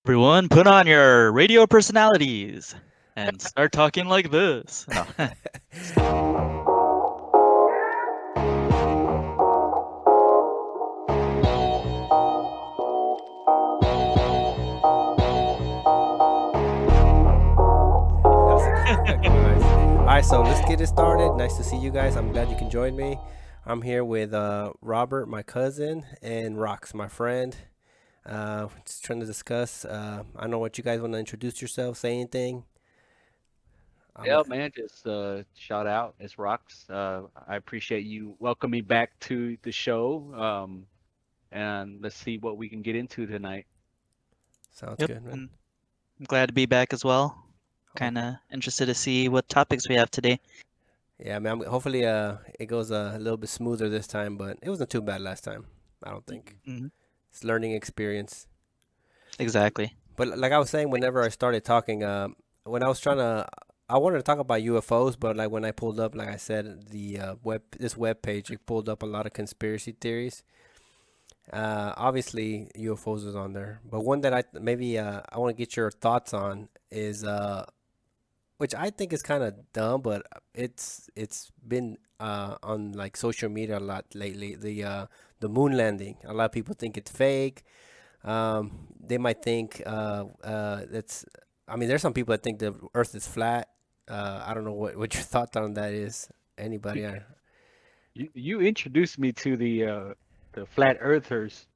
Everyone, put on your radio personalities and start talking like this. No. How's it going, guys? All right, so let's get it started. Nice to see you guys. I'm glad you can join me. I'm here with Robert, my cousin, and Rox, my friend. Just trying to discuss. I don't know what you guys want to introduce yourself, say anything. I'm Yeah, man, just shout out. It's Rocks. I appreciate you welcoming me back to the show. And let's see what we can get into tonight. Sounds Yep, good, man. and I'm glad to be back as well. Oh, Kind of interested to see what topics we have today. yeah, man. Hopefully, it goes a little bit smoother this time, but it wasn't too bad last time. I don't think. Hmm. It's learning experience. Exactly. But like I was saying, whenever I started talking, when I was trying to, I wanted to talk about UFOs, but like when I pulled up, like I said, the this web page, it pulled up a lot of conspiracy theories. Obviously, UFOs was on there, but one that I want to get your thoughts on is which I think is kind of dumb, but it's been on like social media a lot lately. The moon landing. A lot of people think it's fake. They might think that's. I mean, there's some people that think the Earth is flat. I don't know what your thought on that is. Anybody? You introduced me to the flat earthers.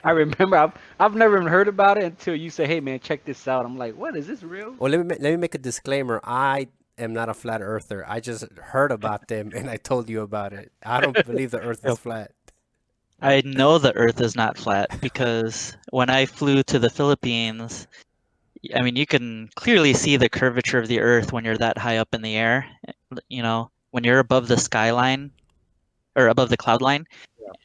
I remember I've never even heard about it until you say, "Hey, man, check this out." I'm like, "What is this real?" Well, let me make a disclaimer. I am not a flat earther. I just heard about them and I told you about it. I don't believe the Earth is Yep. flat. I know the Earth is not flat because when I flew to the Philippines, I mean, you can clearly see the curvature of the Earth when you're that high up in the air. When you're above the skyline or above the cloud line,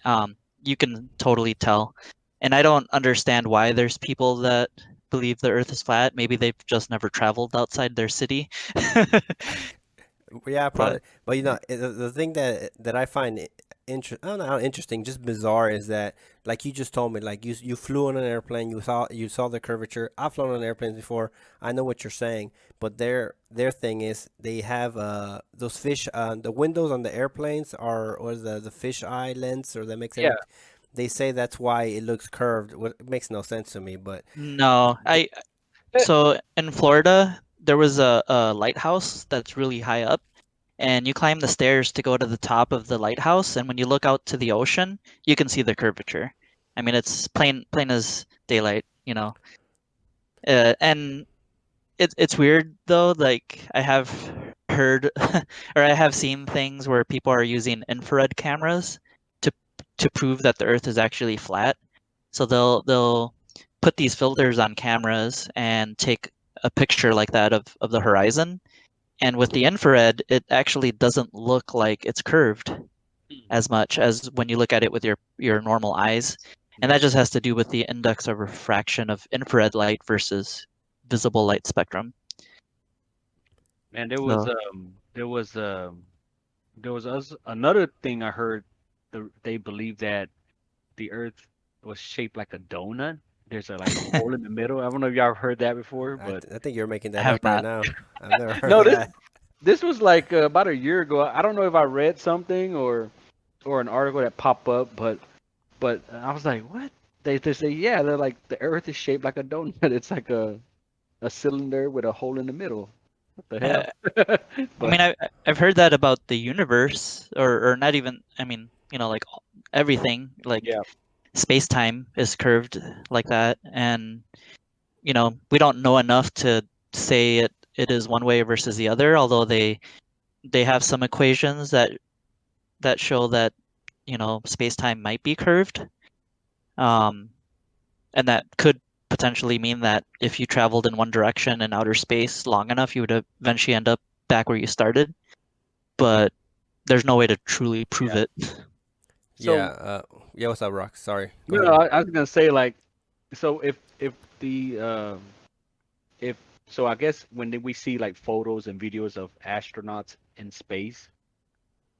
Yeah. you can totally tell. And I don't understand why there's people that believe the Earth is flat. Maybe they've just never traveled outside their city. Yeah, But probably. But the thing that I find I don't know how interesting, just bizarre, is that like you just told me, like you flew on an airplane, you saw the curvature. I've flown on airplanes before. I know what you're saying, but their thing is they have those fish the windows on the airplanes are or the fish eye lens or that makes Yeah. every. They say that's why it looks curved. It makes no sense to me, but no, th- I so in Florida there was a lighthouse that's really high up, and you climb the stairs to go to the top of the lighthouse, and when you look out to the ocean, you can see the curvature. I mean, it's plain as daylight, you know. And it's weird though. Like I have heard or I have seen things where people are using infrared cameras to to prove that the Earth is actually flat. So they'll put these filters on cameras and take a picture like that of the horizon. And with the infrared, it actually doesn't look like it's curved as much as when you look at it with your normal eyes. And that just has to do with the index of refraction of infrared light versus visible light spectrum. Man, So there was another thing I heard. They believe that the Earth was shaped like a donut. There's a like a hole in the middle. I don't know if y'all heard that before, but I think you're making I that have up right not. now. I've never heard no, of this that. this was like about a year ago. I don't know if I read something or an article that popped up, but I was like, what? They say yeah, they're like the Earth is shaped like a donut. It's like a cylinder with a hole in the middle. What the Uh, hell? I But mean, I've heard that about the universe, or not even. I mean, like everything, like yeah, space time is curved like that, and we don't know enough to say it is one way versus the other. Although they have some equations that show that space time might be curved, um, and that could potentially mean that if you traveled in one direction in outer space long enough, you would eventually end up back where you started. But there's no way to truly prove yeah. it. Yeah, So yeah, what's up, Rock? Sorry. Go no, ahead, no, man. I was gonna say like, so if the if so, I guess when we see like photos and videos of astronauts in space,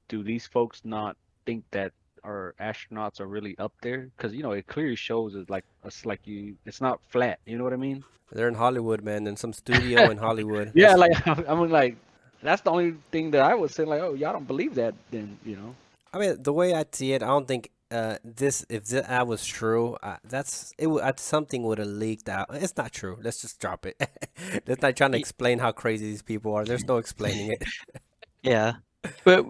do these folks not think that? our astronauts are really up there? Because it clearly shows it's not flat. You know what I mean? They're in Hollywood, man, in some studio in Hollywood. Yeah, like I mean, like that's the only thing that I would say. Like, oh, y'all don't believe that, then I mean, the way I see it, I don't think this if that was true, that's it. Something would have leaked out. It's not true. Let's just drop it. Let's not trying to Y- explain how crazy these people are. There's no explaining it. Yeah. But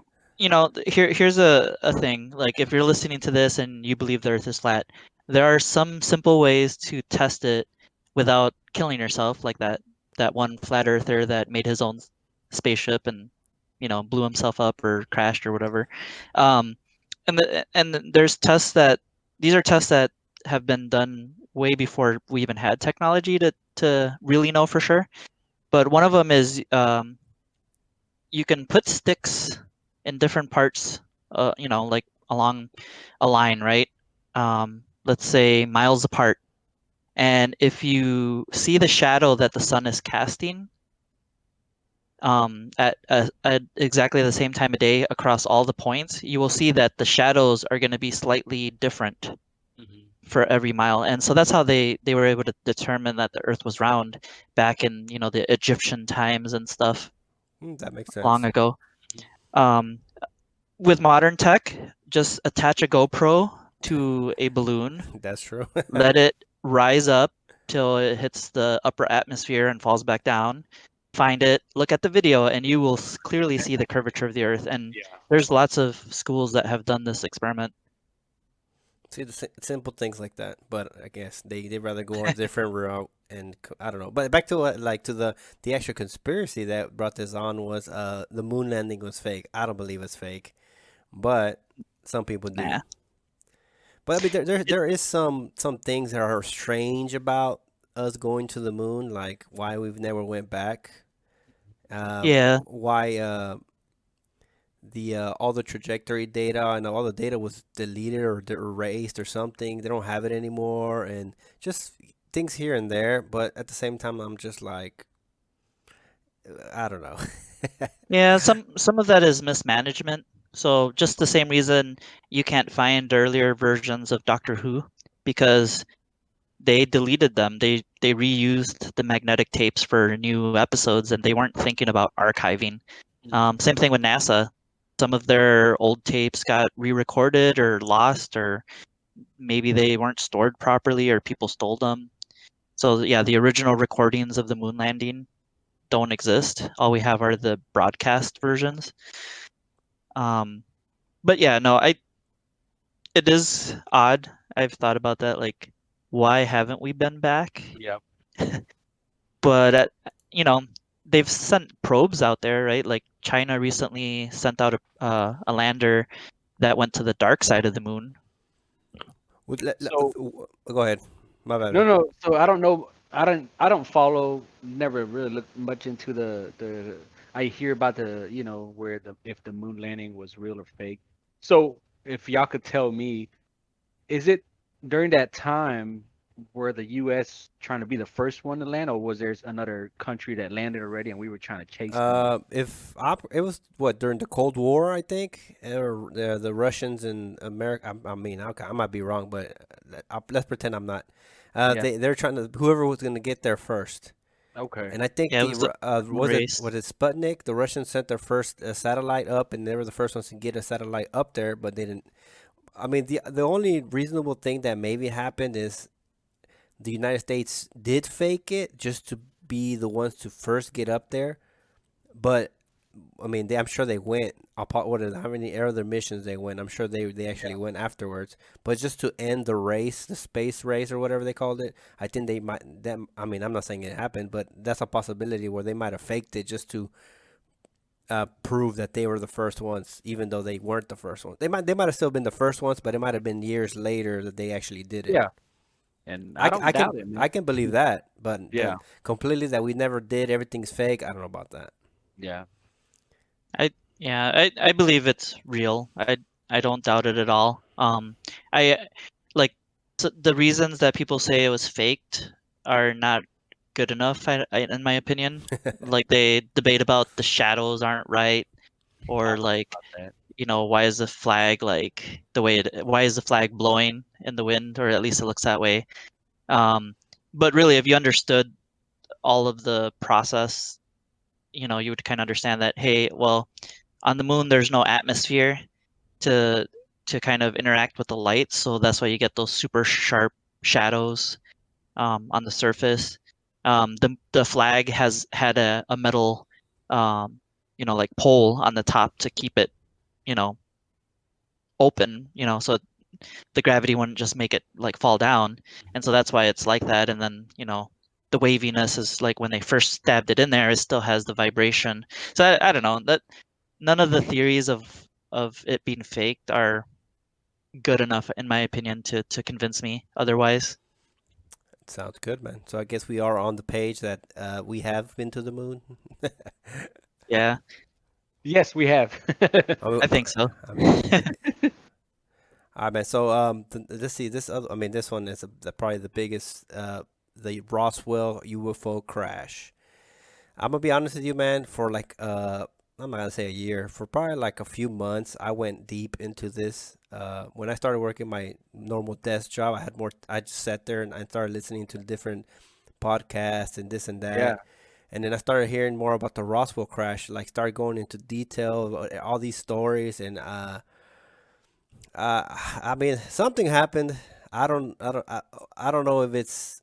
here's a thing. Like if you're listening to this and you believe the Earth is flat, there are some simple ways to test it without killing yourself, like that one flat earther that made his own spaceship and blew himself up or crashed or whatever. Um, there's tests that these are tests that have been done way before we even had technology to really know for sure. But one of them is you can put sticks in different parts, like along a line, right? Let's say miles apart. And if you see the shadow that the sun is casting at exactly the same time of day across all the points, you will see that the shadows are going to be slightly different hmm for every mile. And so that's how they were able to determine that the Earth was round back in, the Egyptian times and stuff That makes long sense. ago. Um, with modern tech, just attach a GoPro to a balloon, That's true. let it rise up till it hits the upper atmosphere and falls back down. Find it, look at the video, and you will clearly see the curvature of the Earth. And Yeah. there's lots of schools that have done this experiment. See the simple things like that, but I guess they rather go on a different route, and I don't know. But back to to the actual conspiracy that brought this on was the moon landing was fake. I don't believe it's fake, but some people do. Nah. But I mean, It, there is some things that are strange about us going to the moon, like why we've never went back. yeah. Why the all the trajectory data and all the data was deleted or erased or something. They don't have it anymore, and just things here and there. But at the same time, I'm just like, I don't know. Yeah, some of that is mismanagement. So just the same reason you can't find earlier versions of Doctor Who because they deleted them. They reused the magnetic tapes for new episodes, and they weren't thinking about archiving. hmm Same thing with NASA. Some of their old tapes got re-recorded or lost, or maybe they weren't stored properly, or people stole them. So yeah, the original recordings of the moon landing don't exist. All we have are the broadcast versions. Um, but yeah, no, it is odd. I've thought about that, like, why haven't we been back? Yeah. But you know, they've sent probes out there, right? Like China recently sent out a lander that went to the dark side of the moon. So Go ahead. My bad. no, no. So I don't know. I don't follow. Never really looked much into the. I hear about where the if the moon landing was real or fake. So if y'all could tell me, is it during that time were the U.S. trying to be the first one to land, or was there another country that landed already and we were trying to chase them? It was what during the Cold War, I think, or the Russians and America. I mean, I might be wrong, but let's pretend I'm not. Yeah. They're trying to whoever was going to get there first, Okay. and I think Yeah, it was the moon race. was it Sputnik? The Russians sent their first satellite up, and they were the first ones to get a satellite up there, but they didn't. I mean, the only reasonable thing that maybe happened is the United States did fake it just to be the ones to first get up there, but I mean, I'm sure they went. What is how many other missions they went? I'm sure they actually went afterwards. But just to end the race, the space race or whatever they called it, I think they might. Them. I mean, I'm not saying it happened, but that's a possibility where they might have faked it just to prove that they were the first ones, even though they weren't the first ones. They might have still been the first ones, but it might have been years later that they actually did it. Yeah. And I don't doubt it, I man. can believe that, but Yeah. completely that we never did, everything's fake. I don't know about that. Yeah. I yeah, I believe it's real. I don't doubt it at all. I like the reasons that people say it was faked are not good enough, in my opinion. Like they debate about the shadows aren't right, I or don't know like about that. why is the flag like the way why is the flag blowing in the wind, or at least it looks that way. Um, but really, if you understood all of the process, you would kind of understand that, hey, well, on the moon, there's no atmosphere to kind of interact with the light, so that's why you get those super sharp shadows on the surface. The flag has had a metal, like pole on the top to keep it, you know, open, so the gravity wouldn't just make it like fall down. And so that's why it's like that. And then, the waviness is like when they first stabbed it in there, it still has the vibration. So I don't know that none of the theories of it being faked are good enough, in my opinion, to convince me otherwise. Sounds good, man. So I guess we are on the page that we have been to the moon. Yeah, Yes, we have. I mean, I think so. I mean, all right, man. So let's see. This other, I mean, this one is probably the biggest, the Roswell UFO crash. I'm gonna be honest with you, man. For like I'm not gonna say a year. For probably like a few months, I went deep into this. When I started working my normal desk job, I had more. I just sat there and I started listening to different podcasts and this and Yeah. that. And then I started hearing more about the Roswell crash. Like, started going into detail about all these stories, and I mean, something happened. I don't know if it's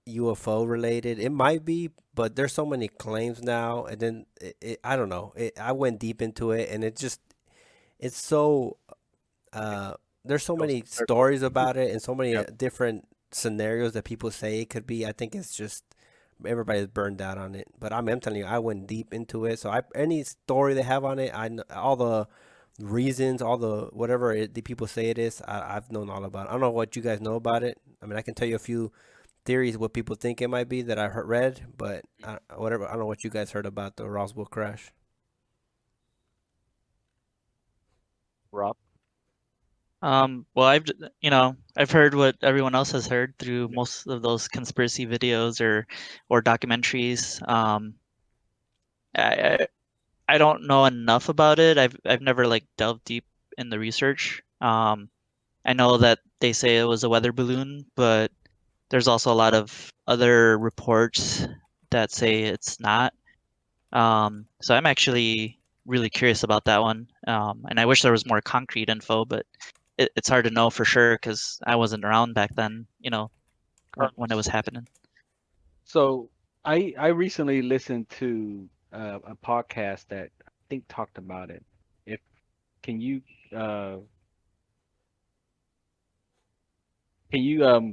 UFO related. It might be, but there's so many claims now, and then I don't know. I went deep into it, and it's so uh, there's so Goes many in circles. stories about it, and so many Yep. different scenarios that people say it could be. I think it's just everybody's burned out on it. But I'm telling you, I went deep into it. So any story they have on it, all the reasons, all the whatever the people say it is, I've known all about it. I don't know what you guys know about it. I mean, I can tell you a few theories what people think it might be that I heard read, but whatever. I don't know what you guys heard about the Roswell crash. Rob. Well, I've heard what everyone else has heard through most of those conspiracy videos or documentaries. I I don't know enough about it. I've never like delved deep in the research. I know that they say it was a weather balloon, but there's also a lot of other reports that say it's not. So I'm actually really curious about that one. And I wish there was more concrete info, but it's hard to know for sure because I wasn't around back then, when it was happening. So I recently listened to a podcast that I think talked about it. If can you uh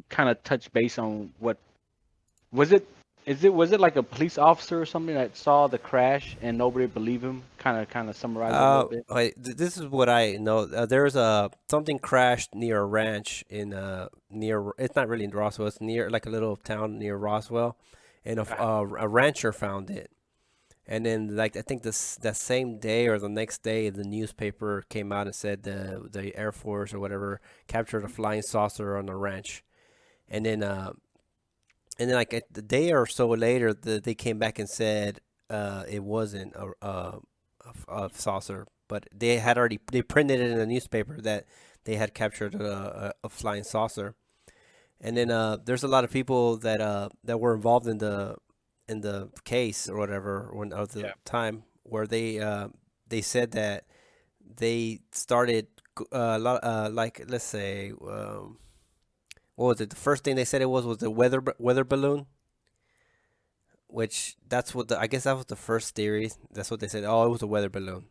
kind of touch base on what was it? Was it like a police officer or something that saw the crash and nobody believed him? Kind of summarize it a little bit. Wait, this is what I know. There's a something crashed near a ranch in near. It's not really in Roswell. It's near like a little town near Roswell, and a rancher found it. And then, like I think this that same day or the next day, the newspaper came out and said the Air Force or whatever captured a flying saucer on the ranch. And then like the day or so later, they came back and said it wasn't a saucer, but they printed it in a newspaper that they had captured a flying saucer. And then there's a lot of people that were involved in the case or whatever when of the Yeah. time where they said that they started a lot like let's say what was it? The first thing they said it was the weather balloon, which that's what I guess that was the first theory. That's what they said. Oh, it was a weather balloon.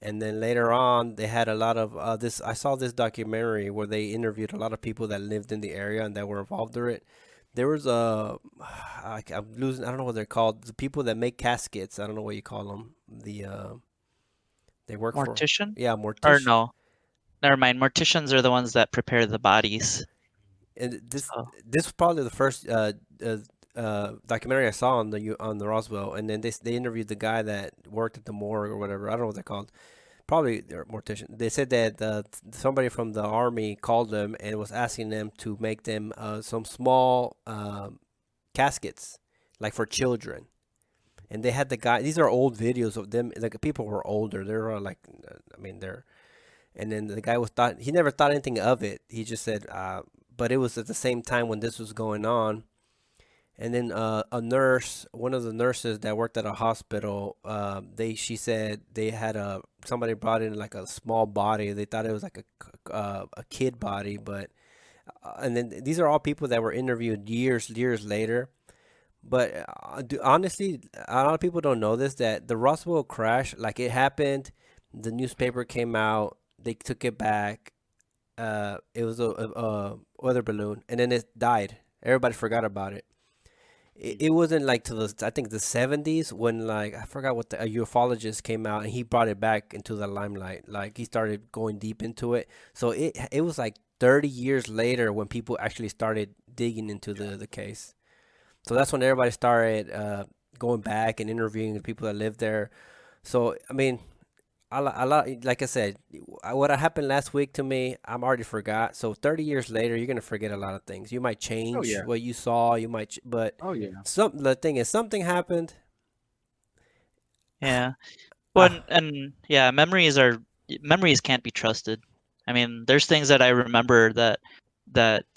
And then later on, they had a lot of this. I saw this documentary where they interviewed a lot of people that lived in the area and that were involved in it. There was a, I'm losing. I don't know what they're called. The people that make caskets. I don't know what you call them. They work for. Mortician? Yeah, Or mortician. no, never mind. Morticians are the ones that prepare the bodies. And So, this was probably the first documentary I saw on on the Roswell. And then they interviewed the guy that worked at the morgue or whatever. I don't know what they're called. Probably they're mortician. They said that somebody from the army called them and was asking them to make them some small caskets, like for children. and they had the guy. These are old videos of them. Like people were older. They're like, I mean, they're. And then the guy was thought he never thought anything of it. He just said, but it was at the same time when this was going on. And then a nurse, one of the nurses that worked at a hospital, she said they had somebody brought in like a small body. They thought it was like a kid body, but and then these are all people that were interviewed years later. But honestly, a lot of people don't know this that the Roswell crash, like it happened, the newspaper came out, they took it back. It was a weather balloon, and then it died. Everybody forgot about it. It wasn't like to the I think the 70s when like I forgot what a ufologist came out and he brought it back into the limelight. Like he started going deep into it. So it was like 30 years later when people actually started digging into the case. So that's when everybody started going back and interviewing the people that lived there. So I mean, a lot like I said, what happened last week to me, I'm already forgot. So 30 years later, you're gonna forget a lot of things. You might Oh change yeah. what you saw. But Oh yeah. the thing is, something happened. Yeah. Well, Ah, and yeah, memories can't be trusted. I mean, there's things that I remember that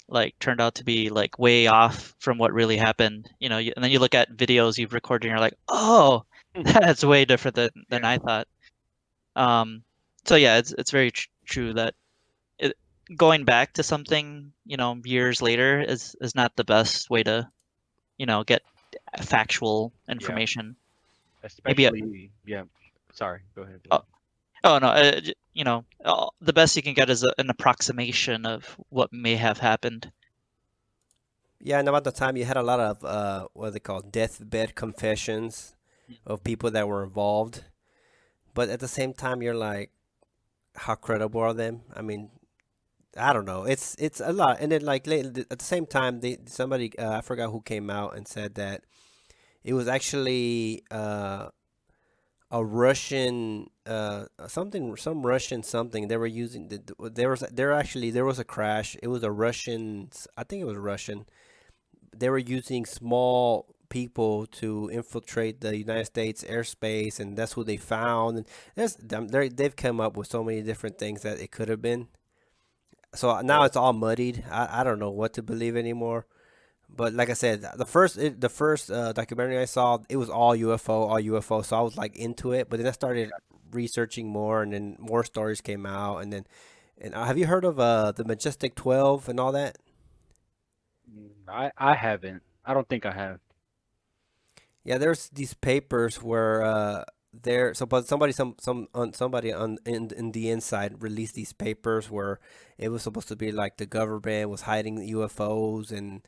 like turned out to be like way off from what really happened. And then you look at videos you've recorded and you're like, oh, that's way different than Yeah. I thought. Um, so yeah, it's very true that it, going back to something, years later is not the best way to, get factual Yeah. information. Maybe Especially, yeah. Sorry. Go ahead. a, Oh no, the best you can get is an approximation of what may have happened. yeah, and about the time you had a lot of what are they called deathbed confessions of people that were involved. But at the same time, you're like, how credible are them? I mean, I don't know. It's a lot, and then like at the same time, somebody I forgot who came out and said that it was actually a Russian some Russian something they were using. There was a crash. It was a Russian. I think it was Russian. They were using small people to infiltrate the United States airspace, and that's who they found. And they've come up with so many different things that it could have been. So now Well, it's all muddied. I don't know what to believe anymore. But like I said, the first documentary I saw, it was all UFO, all UFO. So I was like into it. But then I started researching more, and then more stories came out. And have you heard of the Majestic 12 and all that? I haven't. I don't think I have. Yeah, there's these papers where there so but somebody somebody in the inside released these papers where it was supposed to be like the government was hiding UFOs and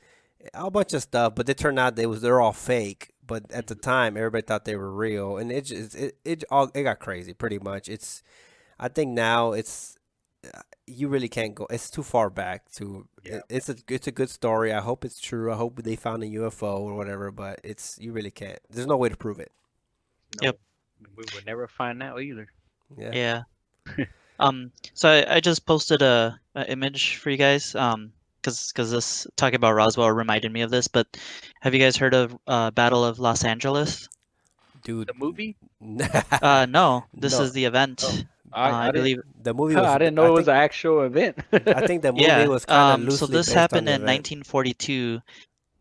a whole bunch of stuff, but it turned out they're all fake. But at the Mhm. time, everybody thought they were real, and it got crazy pretty much. I think now you really can't go. It's too far back to. Yeah. It's a good story. I hope it's true. I hope they found a UFO or whatever. But it's you really can't. There's no way to prove it. Yep. No, we would never find out either. Yeah, Yeah. So I just posted a image for you guys. Because this talking about Roswell reminded me of this. But have you guys heard of Battle of Los Angeles? dude. The movie? No, this No, is the Oh, event. I I didn't. believe. the movie was. I didn't know it was an actual event. I think the movie Yeah. was kind of So loosely this based on happened the in event. 1942.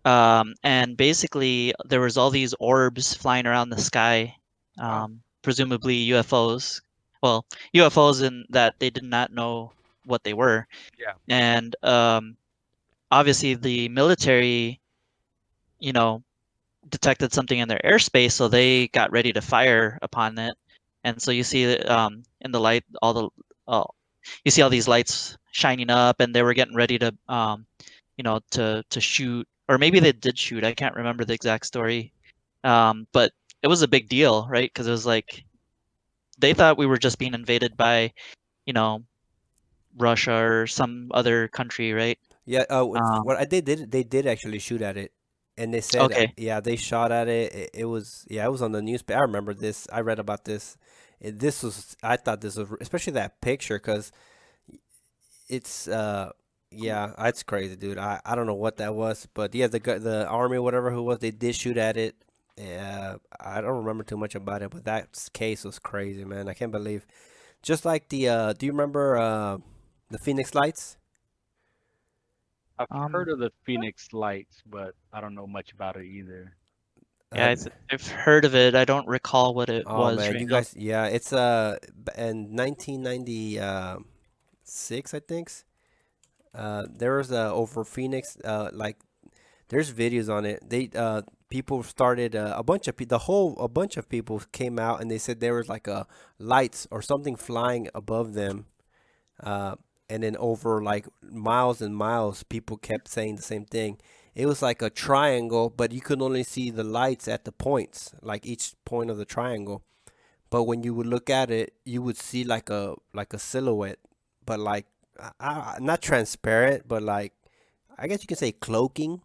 And basically, there was all these orbs flying around the sky, Wow. presumably UFOs. Well, UFOs in that they did not know what they were, Yeah. and obviously the military, you know, detected something in their airspace, so they got ready to fire upon it. And so you see in the light uh, you see all these lights shining up, and they were getting ready to to shoot, or maybe they did shoot. I can't remember the exact story. But it was a big deal, right? Because it was like they thought we were just being invaded by, you know, Russia or some other country, right? Yeah. Um, What I did they did actually shoot at it, and they said okay, yeah they shot at it. It was yeah it was on the newspaper. I remember this. I read about this. This was I thought this was especially that picture because it's yeah it's crazy dude. I don't know what that was, but yeah the army whatever who was they did shoot at it, Yeah, I don't remember too much about it, but that case was crazy, man. I can't believe. Just like the do you remember the Phoenix Lights? I've heard Um, of the Phoenix Lights, but I don't know much about it either. yeah, Uh, I've heard of it. I don't recall what it oh was man, right you now. guys, yeah, it's in 1996, I think. There was over Phoenix, like there's videos on it. They people started a bunch of the whole a bunch of people came out and they said there was like a lights or something flying above them. Uh, and then over like miles and miles, people kept saying the same thing. It was like a triangle, but you could only see the lights at the points, like each point of the triangle. But when you would look at it, you would see like a silhouette, but like not transparent, but like I guess you can say cloaking.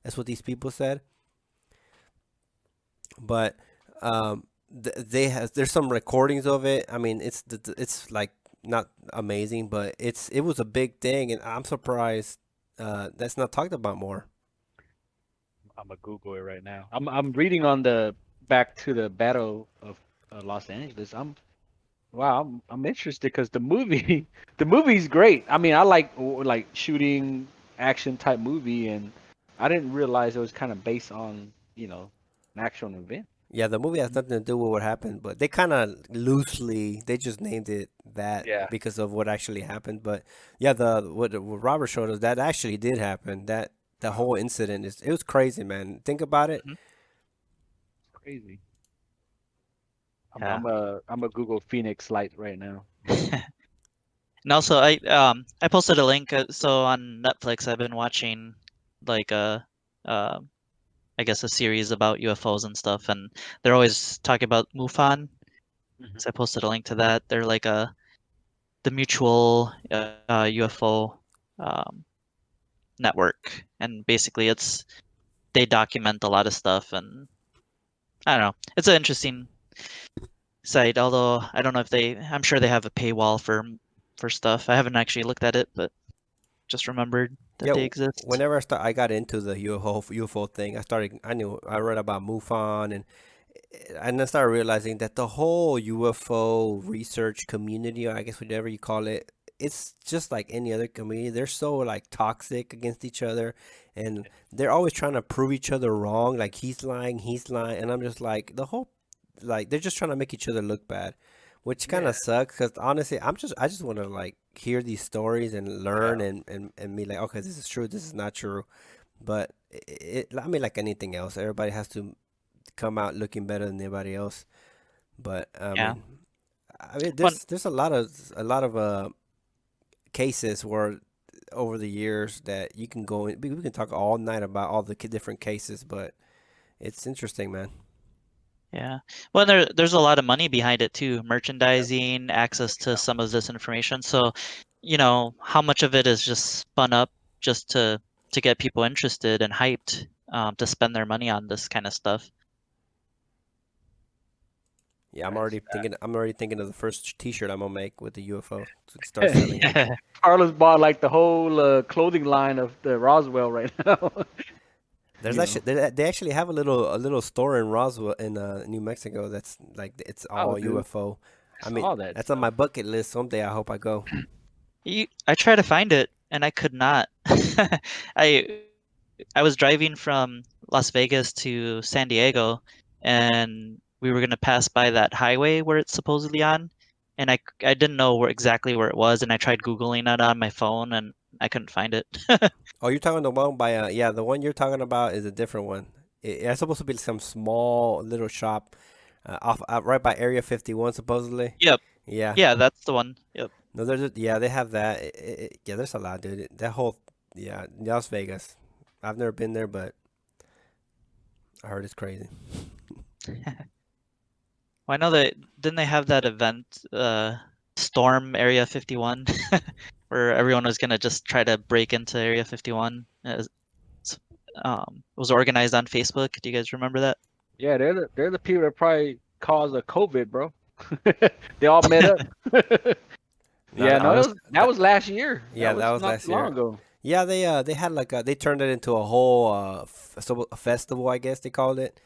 That's what these people said. But they has there's some recordings of it. I mean, it's like not amazing, but it was a big thing, and I'm surprised that's not talked about more. I'm gonna Google it right now. I'm reading on the back to the Battle of Los Angeles. I'm interested because the movie the movie's great. I mean, I like shooting action type movie, and I didn't realize it was kind of based on an actual event. Yeah, the movie has Mhm. nothing to do with what happened, but they kind of loosely they just named it that Yeah. because of what actually happened. But yeah, the what Robert showed us that actually did happen. That the Wow, whole incident is it was crazy, man. Think about it. Mhm. crazy. Yeah. I'm a Google Phoenix Light right now. And also, I posted a link. So on Netflix, I've been watching like uh, I guess a series about UFOs and stuff, and they're always talking about MUFON. Hmm. So I posted a link to that. They're like the mutual UFO um, network, and basically they document a lot of stuff, and I don't know. It's an interesting site, although I don't know if I'm sure they have a paywall for stuff. I haven't actually looked at it, but just remembered that Yeah, they exist. whenever I got into the UFO thing, I read about MUFON and I started realizing that the whole UFO research community, or I guess whatever you call it, it's just like any other community. They're so like toxic against each other, and they're always trying to prove each other wrong. Like he's lying, and I'm just like the whole, like they're just trying to make each other look bad, which kind Yeah, of sucks. Cause honestly, I just want to like hear these stories and yeah, learn and be like, okay, this is true, this is not true. But I mean, like anything else, everybody has to come out looking better than anybody else. But Yeah. I mean, One, there's a lot of cases where over the years that you can go in, we can talk all night about all the different cases, but it's interesting, man. yeah. Well, there's a lot of money behind it too, merchandising, access to some of this information. So, how much of it is just spun up just to get people interested and hyped to spend their money on this kind of stuff. Yeah, that's I'm already thinking of the first T-shirt I'm gonna make with the UFO to start selling it. Carlos bought like the whole clothing line of the Roswell right now. There's you actually know. they actually have a little store in Roswell in New Mexico that's like it's Oh, all dude, UFO. I I mean, saw that that's on stuff. my bucket list. Someday I hope I go. I tried to find it and I could not. I I was driving from Las Vegas to San Diego, and we were gonna pass by that highway where it's supposedly on, and I didn't know exactly where it was, and I tried Googling it on my phone, and I couldn't find it. Oh, you're talking the one by yeah, the one you're talking about is a different one. It's supposed to be some small little shop off right by Area 51 supposedly. Yep, Yeah. yeah, that's the one. Yep. No, yeah, they have that. Yeah, there's a lot, dude. That whole yeah, Las Vegas. I've never been there, but I heard it's crazy. Well, I know that didn't they have that event, Storm Area 51, where everyone was gonna just try to break into Area 51. It was organized on Facebook. Do you guys remember that? Yeah, they're the people that probably caused a COVID, bro. They all met up. Now Yeah, that, I no, was that was last year. yeah, That that was was not last too long year. ago. Yeah, they had like they turned it into a whole a festival, I guess they called it.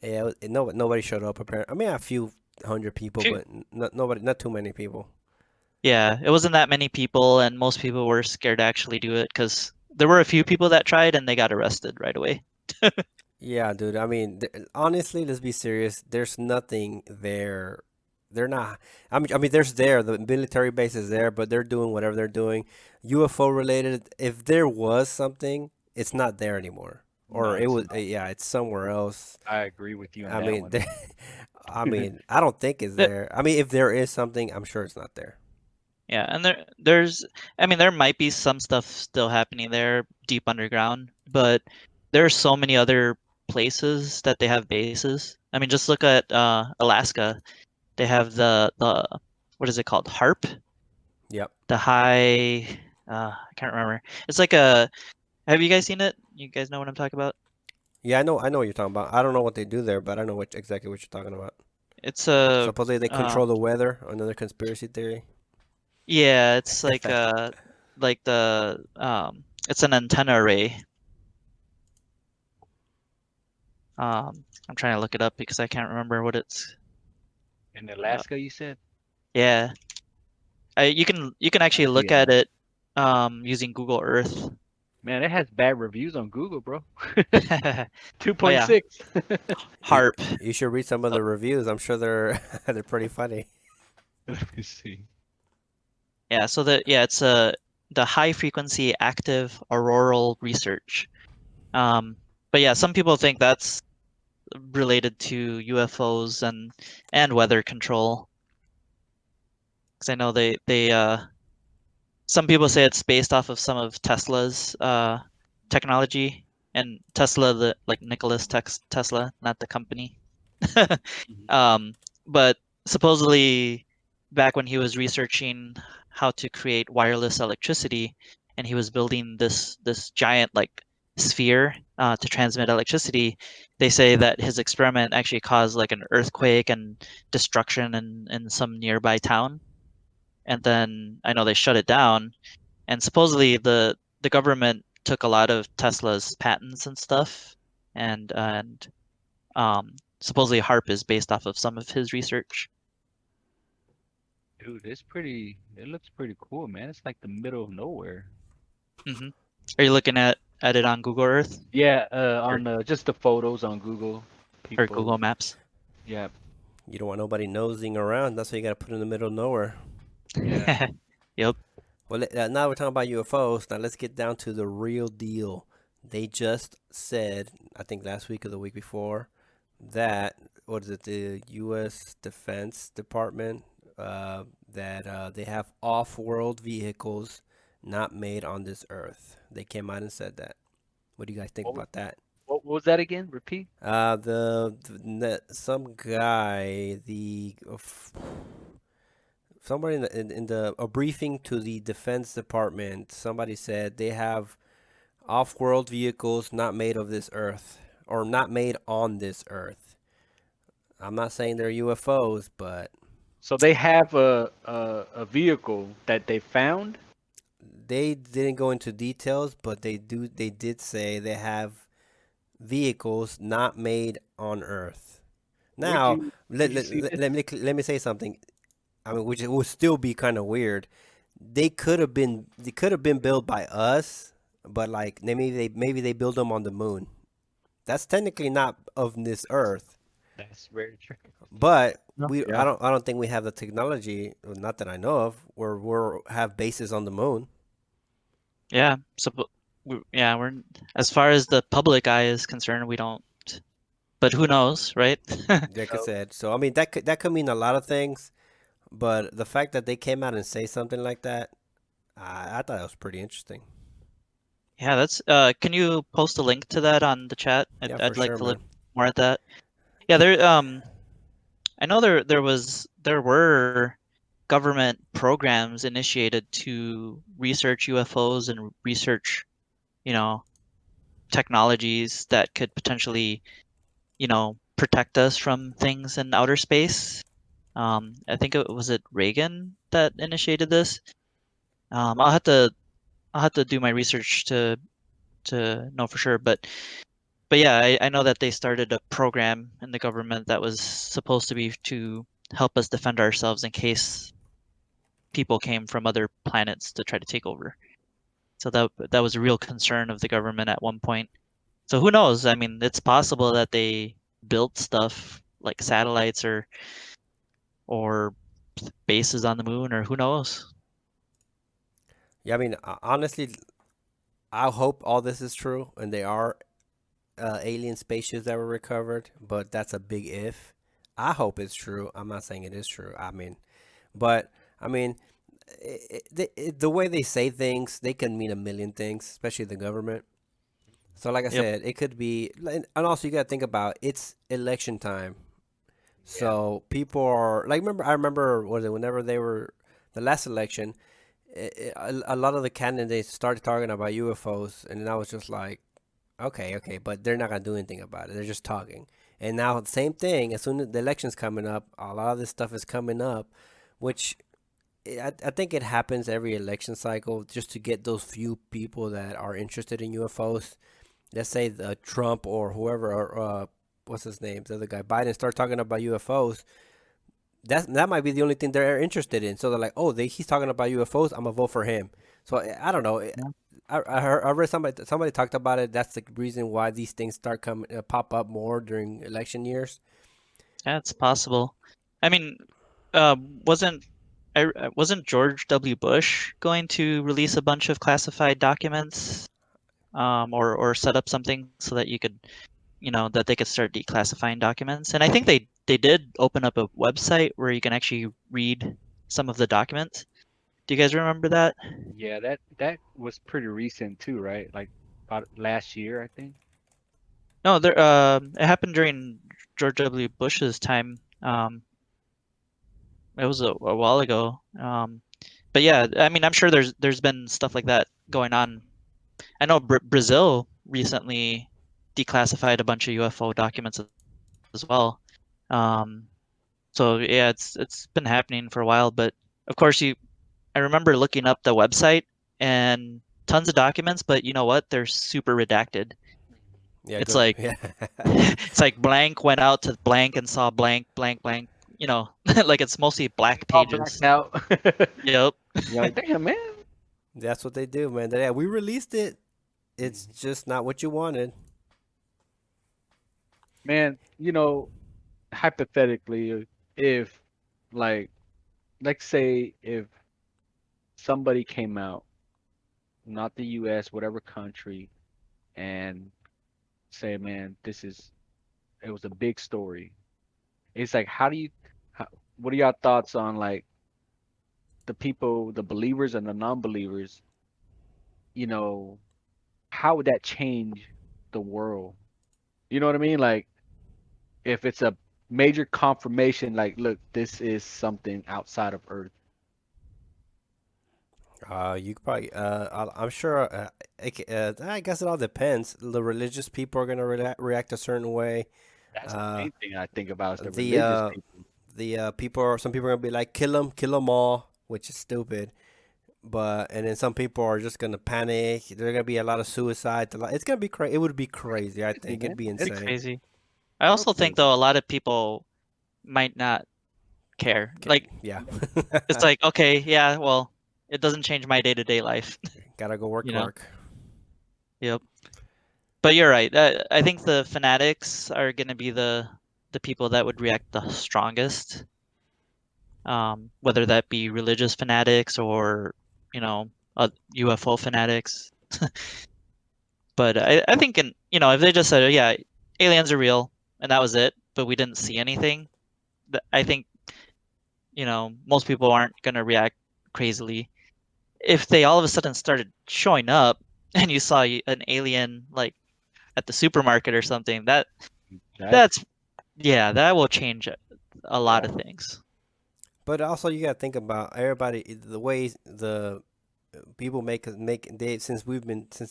Yeah, no, nobody showed up. Apparently, I mean, a few hundred people, Phew. but nobody, not too many people. Yeah, it wasn't that many people, and most people were scared to actually do it because there were a few people that tried and they got arrested right away. Yeah, dude. I mean, honestly, let's be serious. There's nothing there. They're not. I mean, there's there. The military base is there, but they're doing whatever they're doing. UFO related. If there was something, it's not there anymore, No, or it it's was. not. Yeah, it's somewhere else. I agree with you on I that mean, one. I mean, I don't think it's Th- there. I mean, if there is something, I'm sure it's not there. Yeah, and there's I mean there might be some stuff still happening there deep underground, but there are so many other places that they have bases. I mean just look at Alaska. They have the what is it called? HARP? Yep. The high I can't remember. It's like a have you guys seen it? You guys know what I'm talking about? Yeah, I know. I know what you're talking about. I don't know what they do there, but I know exactly what you're talking about. It's a Supposedly they control um the weather. Another conspiracy theory. yeah, it's like the it's an antenna array. I'm trying to look it up because I can't remember what it's In uh, Alaska, you said? yeah. You can I actually see look it at now. it using Google Earth. Man, it has bad reviews on Google, bro. Oh yeah, 2.6. You, HARP. you should read some of So, the reviews. I'm sure they're they're pretty funny. Let me see. yeah, so it's a the high frequency active auroral research. Um, but yeah, some people think that's related to UFOs and weather control. Because I know they some people say it's based off of some of Tesla's technology and Tesla the like Tesla, not the company. Mhm. Um, but supposedly back when he was researching how to create wireless electricity and he was building this giant like sphere to transmit electricity, they say that his experiment actually caused like an earthquake and destruction in some nearby town. And then I know they shut it down and supposedly the government took a lot of Tesla's patents and stuff, and supposedly HARP is based off of some of his research. Dude, it looks pretty cool, man. It's like the middle of nowhere. Hmm. Are you looking at it on Google Earth Yeah, or, on just the photos on Google. or People, Google Maps? yeah, You don't want nobody nosing around. That's why you got to put it in the middle of nowhere. yeah. Yep. Well, now we're talking about UFOs. Now let's get down to the real deal. They just said, I think last week or the week before, that what is it? The U.S. Defense Department that they have off-world vehicles not made on this Earth. They came out and said that. What do you guys think What, about that? what was that again? Repeat. Some guy, somewhere in the a briefing to the Defense Department, somebody said they have off-world vehicles not made of this Earth or not made on this Earth. I'm not saying they're UFOs, but So they have a vehicle that they found. they didn't go into details, but they did say they have vehicles not made on Earth. Where'd Now, you let, where'd you let, see let, this? let me let me say something. I mean, which it would still be kind of weird. They could have been built by us, but like maybe they build them on the moon. That's technically not of this Earth, That's very true. but No. we I Yeah. don't I don't think we have the technology, not that I know of, where we have bases on the moon. Yeah. So yeah, we're as far as the public eye is concerned, we don't. But who knows, right? Like I So said, so I mean that could mean a lot of things, but the fact that they came out and say something like that, I thought it was pretty interesting. Yeah, that's can you post a link to that on the chat? Yeah, for I'd like sure, to look man. more at that. Yeah, I know there were government programs initiated to research UFOs and research, you know, technologies that could potentially, protect us from things in outer space. I think it was it Reagan that initiated this. I'll have to do my research to know for sure, but But yeah, I know that they started a program in the government that was supposed to be to help us defend ourselves in case people came from other planets to try to take over. So that was a real concern of the government at one point. So who knows? I mean, it's possible that they built stuff like satellites or bases on the moon, or who knows? Yeah, I mean, honestly, I hope all this is true and they are alien spaceships that were recovered, but that's a big if. I hope it's true. I'm not saying it is true. I mean, but I mean, the way they say things, they can mean a million things, especially the government. So, like I Yep. said, it could be, and also you got to think about it's election time. Yeah. So people are like, remember, I remember was it whenever they were the last election, a lot of the candidates started talking about UFOs, and then I was just like, okay, okay, but they're not gonna do anything about it. They're just talking. And now the same thing. As soon as the election's coming up, a lot of this stuff is coming up, which I think it happens every election cycle just to get those few people that are interested in UFOs. Let's say the Trump or whoever, or what's his name, the other guy, Biden, start talking about UFOs. That might be the only thing they're interested in. So they're like, oh, he's talking about UFOs. I'm gonna vote for him. So I don't know. Yeah, I read somebody talked about it. That's the reason why these things start coming pop up more during election years. yeah, it's possible. I mean, wasn't wasn't George W. Bush going to release a bunch of classified documents, or set up something so that you could, that they could start declassifying documents? And I think they did open up a website where you can actually read some of the documents. Do you guys remember that? Yeah, that was pretty recent too, right? Like about last year, I think. No, it happened during George W. Bush's time. It was a while ago. But yeah, I mean, I'm sure there's been stuff like that going on. I know Brazil recently declassified a bunch of UFO documents as well. Um, so yeah, it's been happening for a while. But of course, I remember looking up the website and tons of documents, but you know what? They're super redacted. Yeah, It's good. like Yeah, it's like blank went out to blank and saw blank, blank, blank. Like it's mostly black All blacked pages. out. Yep. You're like, damn, man. that's what they do, man. Yeah, we released it. It's Mhm. just not what you wanted. Man, hypothetically, if like, let's say if somebody came out, not the U.S., whatever country, and say, man, it was a big story. It's like, how, what are your thoughts on like the people, the believers and the non-believers? You know, how would that change the world? You know what I mean? Like, if it's a major confirmation, like, look, this is something outside of Earth. You could probably. I'm sure. I guess it all depends. The religious people are gonna react a certain way. That's the Uh, main thing I think about is the the religious uh, people. people are some people are gonna be like kill them all, which is stupid. But and then some people are just gonna panic. There's gonna be a lot of suicides. It's gonna be crazy. It would be crazy. I Crazy, think it'd man. be Be It's insane. crazy. I so also think crazy. though a lot of people might not care. Like Yeah, it's like, okay, yeah, well, it doesn't change my day-to-day life, gotta go work you know. work. Yep. But you're right. I think the fanatics are going to be the people that would react the strongest, whether that be religious fanatics or, UFO fanatics. But I think if they just said, yeah, aliens are real and that was it, but we didn't see anything, I think, most people aren't going to react crazily. If they all of a sudden started showing up and you saw an alien like at the supermarket or something, That's that's yeah, that will change a lot yeah. of things. But also you gotta think about everybody. The ways the people make they since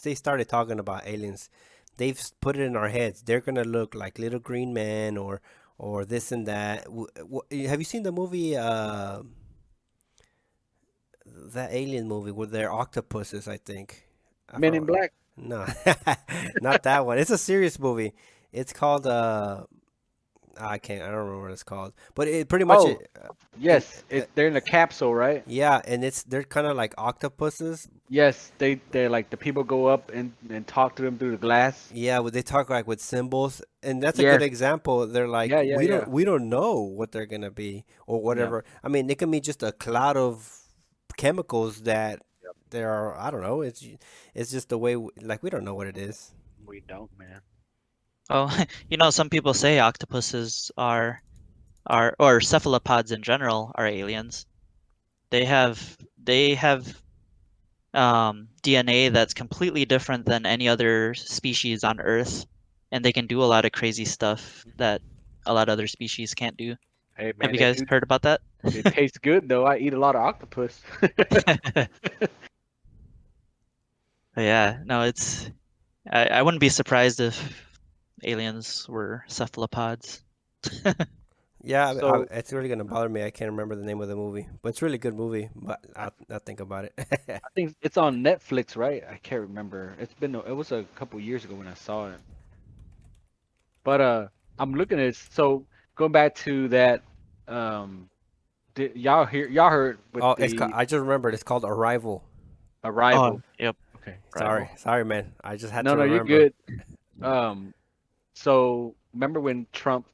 they started talking about aliens, they've put it in our heads. They're gonna look like little green men or this and that. Have you seen the movie? That alien movie where they're octopuses. I think. I Men in forgot. Black. No, not that one. It's a serious movie. It's called I don't remember what it's called, but it pretty much Oh, it, in yes, they're in a capsule, right? yeah, and it's they're kind of like octopuses. Yes, they're like the people go up and talk to them through the glass. Yeah, they talk like with symbols, and that's a good Yes, example. They're like, yeah, yeah, yeah, we don't know what they're gonna be or yeah. whatever. I mean, it can be just a cloud of chemicals that Yep. there are. I don't know. It's just the way like we don't know what it is. We don't, man. Oh, some people say octopuses are or cephalopods in general are aliens. They have DNA that's completely different than any other species on Earth, and they can do a lot of crazy stuff that a lot of other species can't do. Hey, Have man, you they guys do. heard about that? They taste good though. I eat a lot of octopus. Yeah, no, I wouldn't be surprised if aliens were cephalopods. Yeah, So it's really gonna bother me. I can't remember the name of the movie, but it's a really good movie. But I, I'll think about it. I think it's on Netflix, right? I can't remember. It was a couple years ago when I saw it. But I'm looking at it. So going back to that, um, did y'all heard with Oh, the I just remembered. It's called Arrival. Oh, Arrival? yep. Okay, Sorry, Arrival. sorry, man. I just had No, to no, you're remember. good. Um, so remember when Trump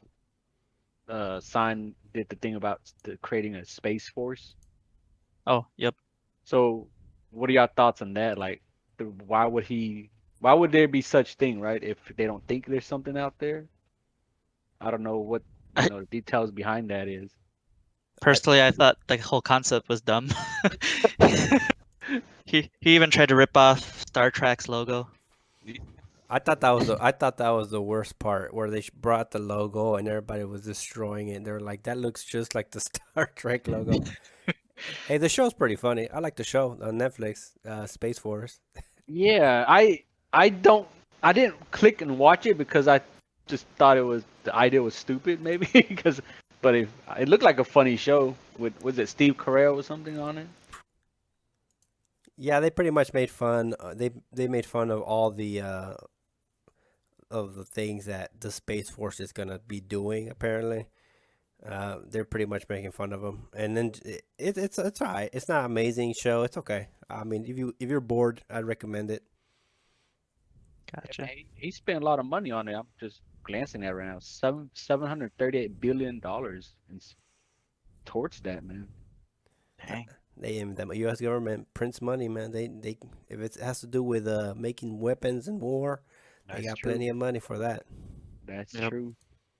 signed did the thing about creating a space force? Oh, yep. So what are y'all thoughts on that? Like, why would he? Why would there be such thing, right? If they don't think there's something out there, I don't know what the details behind that is. I Personally, I thought the whole concept was dumb. He even tried to rip off Star Trek's logo. I thought that was the worst part where they brought the logo and everybody was destroying it. They're like, that looks just like the Star Trek logo. Hey, the show's pretty funny. I like the show on Netflix, Space Force. Yeah, I don't I didn't click and watch it because I just thought the idea was stupid maybe because but it looked like a funny show with was it Steve Carell or something on it? Yeah, they pretty much made fun. They made fun of the things that the Space Force is gonna be doing. Apparently, they're pretty much making fun of them. And then it's alright. It's not an amazing show. It's okay. I mean, if you're bored, I'd recommend it. Yeah, man, Gotcha. he spent a lot of money on it. I'm just glancing at it right now. $738 billion towards that, man. Dang. They the U.S. government prints money, man. They if it has to do with making weapons and war, they That's got true. plenty of money for that. That's Yep. true.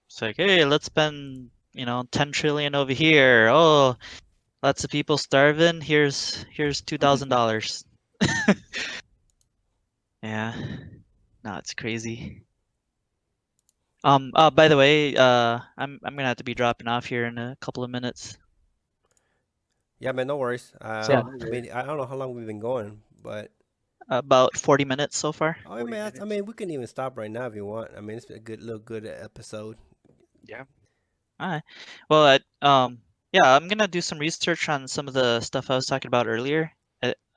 It's like, hey, let's spend, 10 trillion over here. Oh, lots of people starving. Here's $2,000. Yeah. No, it's crazy. By the way, I'm gonna have to be dropping off here in a couple of minutes. Yeah, man. No worries. Yeah, So no I worries. mean, I don't know how long we've been going, but about 40 minutes so far. oh man, 40 I minutes. mean, we can even stop right now if you want. I mean, it's been a good episode. Yeah. All right. Well, yeah, I'm gonna do some research on some of the stuff I was talking about earlier.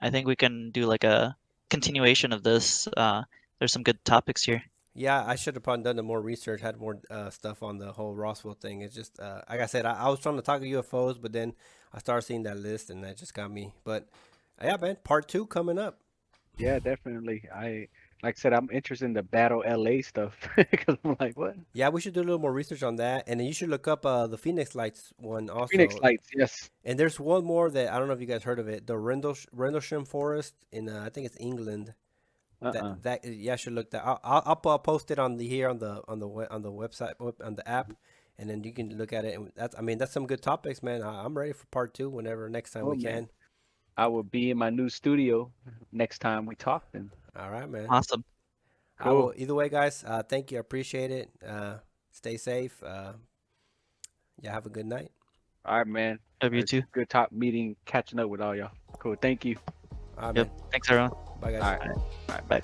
I think we can do like a continuation of this. There's some good topics here. Yeah, I should have probably done the more research, had more stuff on the whole Roswell thing. It's just like I said, I was trying to talk UFOs, but then I started seeing that list, and that just got me. But yeah, man, part two coming up. Yeah, definitely. Like I said, I'm interested in the Battle LA stuff because I'm like, what? Yeah, we should do a little more research on that, and then you should look up the Phoenix Lights one Phoenix also. Lights, yes. And there's one more that I don't know if you guys heard of it, the Rendlesham Forest in I think it's England. Uh-uh. That yeah, I should look that. I'll post it on the here on the website on the app, and then you can look at it. And that's I mean that's some good topics, man. I'm ready for part two whenever next time Oh we man, can. I will be in my new studio next time we talk then. All right, man. Awesome. I Cool. will either way, guys. Thank you, I appreciate it. Stay safe. Yeah, have a good night. All right, man. Love you It's too. good talk meeting, catching up with all y'all. Cool. Thank you. All right, Yep. man. Thanks everyone. Bye, All guys. right. All right. All right. Bye. Bye.